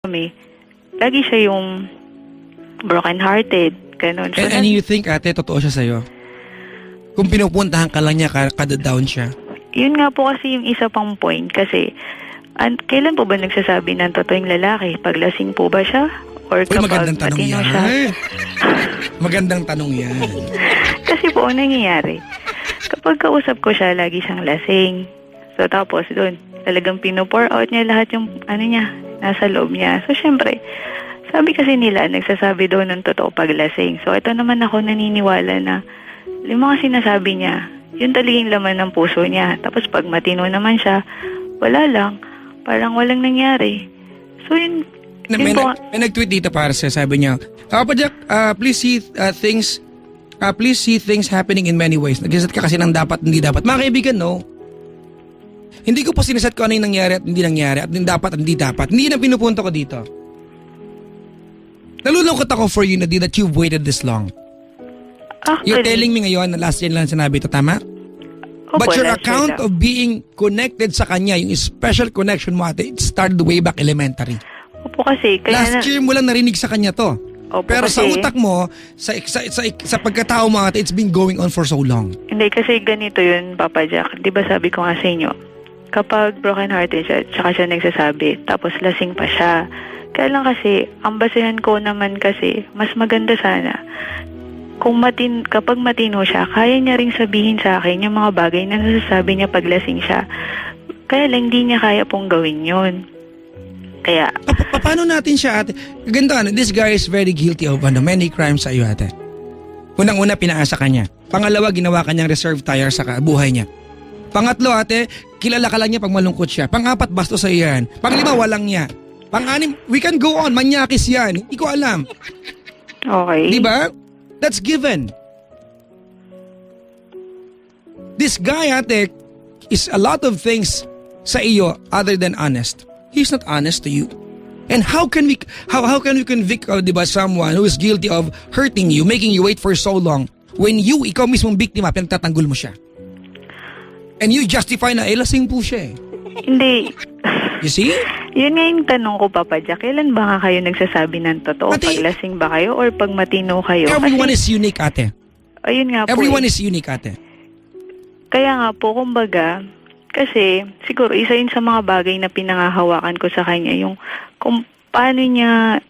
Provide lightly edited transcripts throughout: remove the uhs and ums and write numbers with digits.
kami, lagi siya yung broken-hearted, ganun. So, And you think, ate, totoo siya sa'yo? Kung pinupuntahan ka lang niya, kada down siya? Yun nga po kasi yung isa pang point kasi kailan po ba nagsasabi ng totoo yung lalaki? Paglasing po ba siya? Or Uy, kapag magandang tanong matino yan. siya? Magandang tanong yan. Kasi po, ang nangyayari, kapag kausap ko siya, lagi siyang lasing. So tapos doon, talagang pino-pour out niya lahat yung niya, nasa loob niya. So syempre, sabi kasi nila, nagsasabi doon ng totoo pag lasing. So ito naman ako naniniwala na yung mga sinasabi niya, yun talagang laman ng puso niya. Tapos pag matino naman siya, wala lang. Parang walang nangyari. So yun May po. nag-tweet dito para sa sabi niya, Papa Jack, please see things happening in many ways. Nag-set ka kasi ng dapat, hindi dapat. Mga kaibigan, no? Hindi ko po siniset ko ano yung nangyari at hindi nangyari at dapat at hindi dapat. Hindi na pinupunto ko dito. Nalulungkot ako for you, Nadine, that you've waited this long. Actually, You're telling me ngayon na last year lang sinabi ito, tama? opo, But your last year account lang. of being connected sa kanya, yung special connection mo ate, it started way back elementary. Opo kasi, kaya Last year mo lang narinig sa kanya to. Opo, Pero sa kasi- utak mo, sa pagkatao mo ate, it's been going on for so long. Hindi, kasi ganito yun, Papa Jack. Di ba sabi ko nga sa inyo, kapag broken-hearted siya, tsaka siya nagsasabi, tapos lasing pa siya. Kaya lang kasi, ang basehan ko naman kasi, mas maganda sana, kapag matino siya, kaya niya ring sabihin sa akin yung mga bagay na nasasabi niya pag lasing siya. Kaya lang, hindi niya kaya pong gawin yun. Kaya, Paano natin siya ate? Ganito this guy is very guilty of many crimes sa iyo ate. Unang-una, pinaasa ka niya. Pangalawa, ginawa kanyang reserve tire sa buhay niya. Pangatlo ate, kilala ka lang niya pag malungkot siya. Pang-apat, bastos sa iyan. Pang-lima, walang niya. Pang-anim, we can go on, manyakis yan. Hindi ko alam. okay. Di ba? That's given. This guy ate is a lot of things sa iyo other than honest. He's not honest to you. And how can we convict diba, someone who is guilty of hurting you, making you wait for so long when ikaw mismong biktima, pinagtatanggol mo siya? And you justify na lasing po siya eh. Hindi. You see? Yun nga yung tanong ko, Papa Jack. Kailan ba nga kayo nagsasabi ng totoo? Ate, Pag lasing ba kayo or pag matino kayo? Everyone Kasi, is unique ate. ayun nga po. Everyone is unique ate. Kaya nga po, kumbaga, kasi siguro isa yun sa mga bagay na pinangahawakan ko sa kanya, yung kung paano niya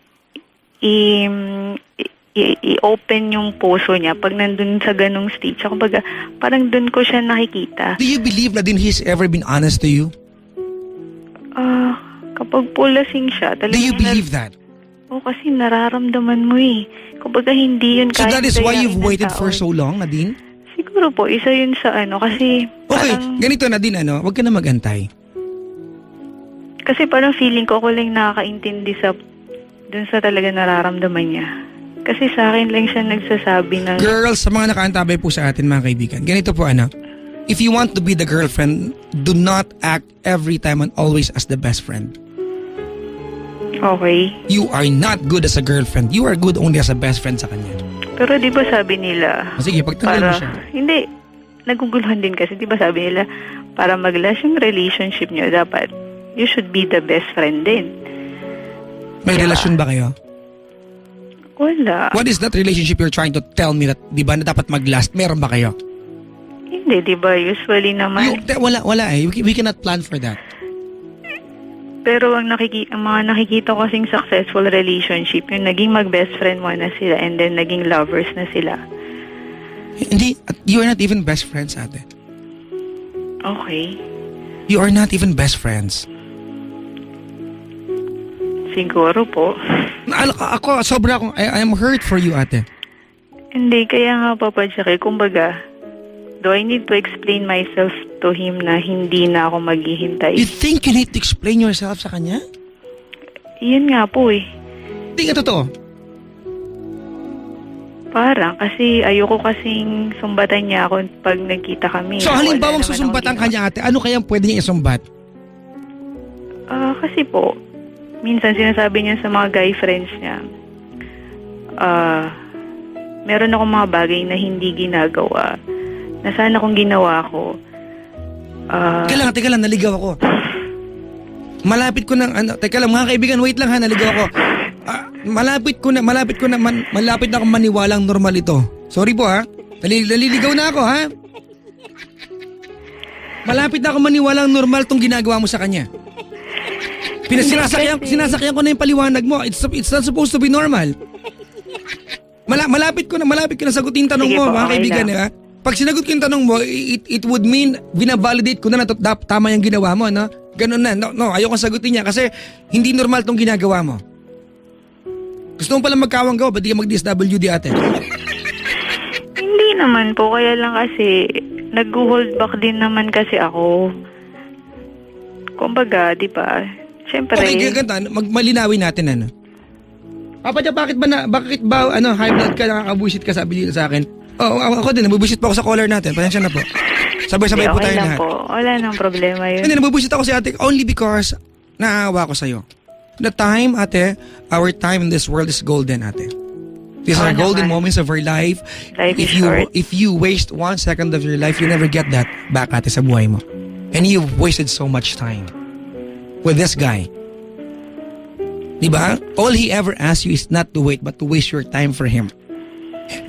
i-open yung puso niya pag nandun sa ganung stage. So, kumbaga, parang dun ko siya nakikita. Do you believe na din he's ever been honest to you? Kapag po lasing siya, Do talagang you believe that? kasi nararamdaman mo eh. Kumbaga, hindi yun So kahit that is why dayain you've ng waited tao. for so long, Nadine? Siguro po, isa yun sa kasi Okay, parang, ganito Nadine, wag ka na magantay. kasi parang feeling ko ako lang nakakaintindi dun sa talaga nararamdaman niya. Kasi sa akin lang siya nagsasabi na, Girls, sa mga nakaantabay po sa atin mga kaibigan, ganito po if you want to be the girlfriend, do not act every time and always as the best friend. okay. You are not good as a girlfriend. You are good only as a best friend sa kanya. Pero di ba sabi nila, Sige, pagtanggal mo siya. hindi, naguguluhan din kasi, di ba sabi nila, para mag-last yung relationship niyo, dapat, you should be the best friend din. May relasyon ba kayo? Wala. What is that relationship you're trying to tell me that, di ba, na dapat mag-last? Meron ba kayo? Hindi, di ba? Usually naman. Wala eh. We cannot plan for that. Pero ang mga nakikita ko kasing successful relationship, yung naging mag-best friend mo na sila and then naging lovers na sila. Hindi, you are not even best friends, ate. Okay. You are not even best friends. Siguro po. Ako, sobra akong, I am hurt for you, ate. Hindi, kaya nga Papa Jack, kumbaga, do I need to explain myself to him na hindi na ako maghihintay? You think you need to explain yourself sa kanya? Yun nga po eh. Hindi nga totoo. Parang, kasi ayoko kasing sumbatan niya ako pag nagkita kami. So Wala halimbawang naman susumbatan akong ka niya, ate, ano kayang pwede niya isumbat? Kasi po, minsan sinasabi niya sa mga guy friends niya, meron akong mga bagay na hindi ginagawa, na sana kung ginawa ko. Teka lang, naligaw ako. Malapit ko ng teka lang mga kaibigan, wait lang ha, naligaw ako. Malapit na akong maniwalang normal ito. Sorry po ha. Naliligaw na ako ha. Malapit na akong maniwalang normal tong ginagawa mo sa kanya. Sinasakyan ko na yung paliwanag mo. It's not supposed to be normal. Malapit ko na sagutin tanong Sige mo, po, mga okay kaibigan. lang. Ha? Pag sinagot ko yung tanong mo, it would mean binabalidate ko na tama yung ginawa mo, no? Ganun na. No, ayoko sagutin niya kasi hindi normal tong ginagawa mo. Gusto mo pala magkawanggaw, ba't di ka mag-DSWD ate? Hindi naman po, kaya lang kasi nag-hold back din naman kasi ako. Kumbaga, di ba? Siyempre. Okay, ganda. Malinawin natin ano. Papa Jack, bakit ba high blood ka, nakakabuisit ka, sabi dito sa akin? Ako din, nabubuisit pa ako sa caller natin. Pasensya na po. Sabay-sabay po tayo lang lahat. po. Wala nang problema yun. Hindi, nabubuisit ako si ate only because naawa ko sa'yo. The time, ate, our time in this world is golden, ate. These are golden moments of our life. Life is short. If you waste 1 second of your life, you never get that back, ate, sa buhay mo. And you've wasted so much time with this guy. Diba? All he ever asks you is not to wait but to waste your time for him.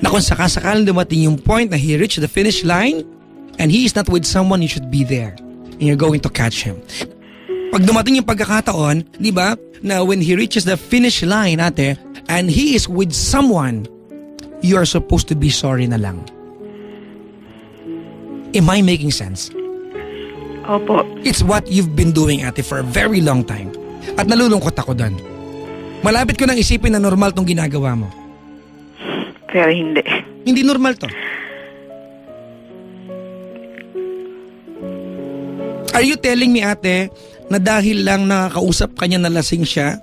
Na kung sakasakalang dumating yung point na he reached the finish line and he is not with someone, you should be there. And you're going to catch him. Pag dumating yung pagkakataon, di ba, na when he reaches the finish line, ate, and he is with someone, you are supposed to be sorry na lang. Am I making sense? Opo. It's what you've been doing, ate, for a very long time. At nalulungkot ako doon. Malapit ko nang isipin na normal tong ginagawa mo. Pero hindi. Hindi normal to. Are you telling me, ate, na dahil lang nakakausap ka niya na lasing siya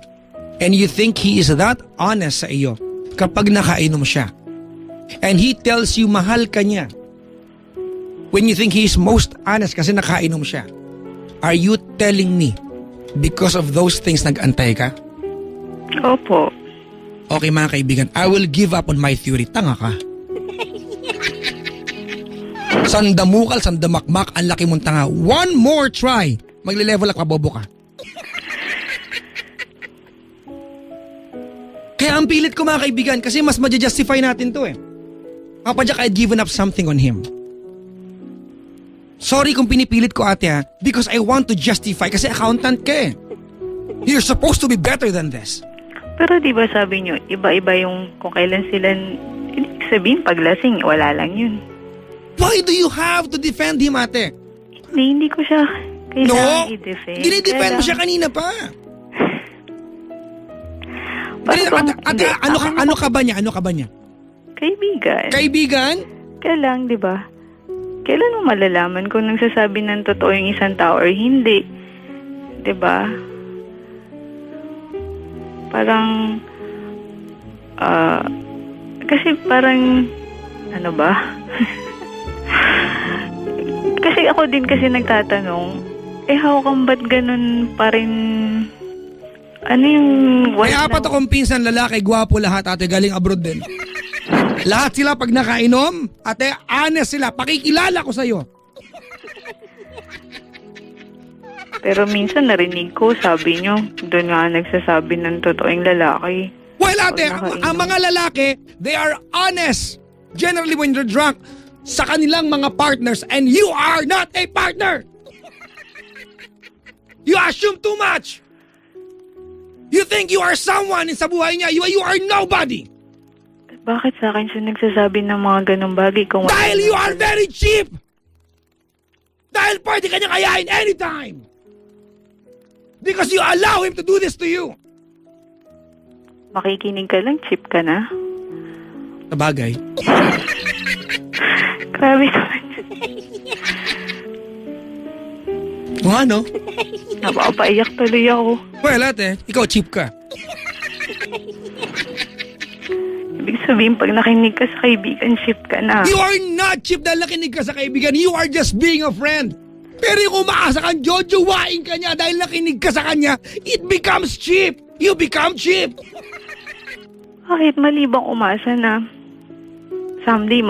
and you think he is that honest sa iyo kapag nakainom siya and he tells you mahal ka niya when you think he is most honest kasi nakainom siya, are you telling me because of those things nag-antay ka? Opo. Okay mga kaibigan, I will give up on my theory. Tanga ka. Sandamukal, sandamakmak, ang laki mong tanga. One more try. Magle-level up ka, bobo ka. Kaya ang pilit ko mga kaibigan kasi mas ma-justify natin to eh. Papa Jack, I'd given up something on him. Sorry kung pinipilit ko ate ha, because I want to justify kasi accountant ka eh. You're supposed to be better than this. Pero di ba sabi nyo, iba-iba yung kung kailan sila, hindi sabihin paglasing, wala lang yun. Why do you have to defend him ate? Hindi ko siya kailangan i-defend. Dinidefend mo siya kanina pa. Ano ka ba niya? Ano ka ba niya? Kaibigan. Kaibigan? Kaya lang, di ba? Kailan mo malalaman kung nagsasabi ng totoo yung isang tao or hindi? Di ba? Parang, kasi parang, ano ba? Kasi ako din kasi nagtatanong, how come ba't ganun pa rin, ano yung... May apat akong pinsan lalaki, gwapo lahat ate, galing abroad din. Lahat sila pag nakainom, ate, honest sila, pakikilala ko sa'yo. Pero minsan narinig ko, sabi nyo, doon nga nagsasabi ng totoong lalaki. Well ate, ang mga lalaki, they are honest. Generally when they're drunk, sa kanilang mga partners, and you are not a partner. You assume too much. You think you are someone sa buhay niya, you are nobody. Bakit sa akin siya nagsasabi ng mga ganong bagay? Kung dahil you are very cheap. Dahil pwede ka niyang ayain anytime. Because you allow him to do this to you. Makikinig ka lang, cheap ka na. Sabagay. Grabe naman. Kung ano? Napapaiyak tuloy ako. Well, ate, ikaw cheap ka. Ibig sabihin, pag nakinig ka sa kaibigan, cheap ka na. You are not cheap dahil nakinig ka sa kaibigan. You are just being a friend. Pero yung umaasa kang jojowain ka niya dahil nakinig ka sa kanya, it becomes cheap. You become cheap. Bakit mali bang umasa na someday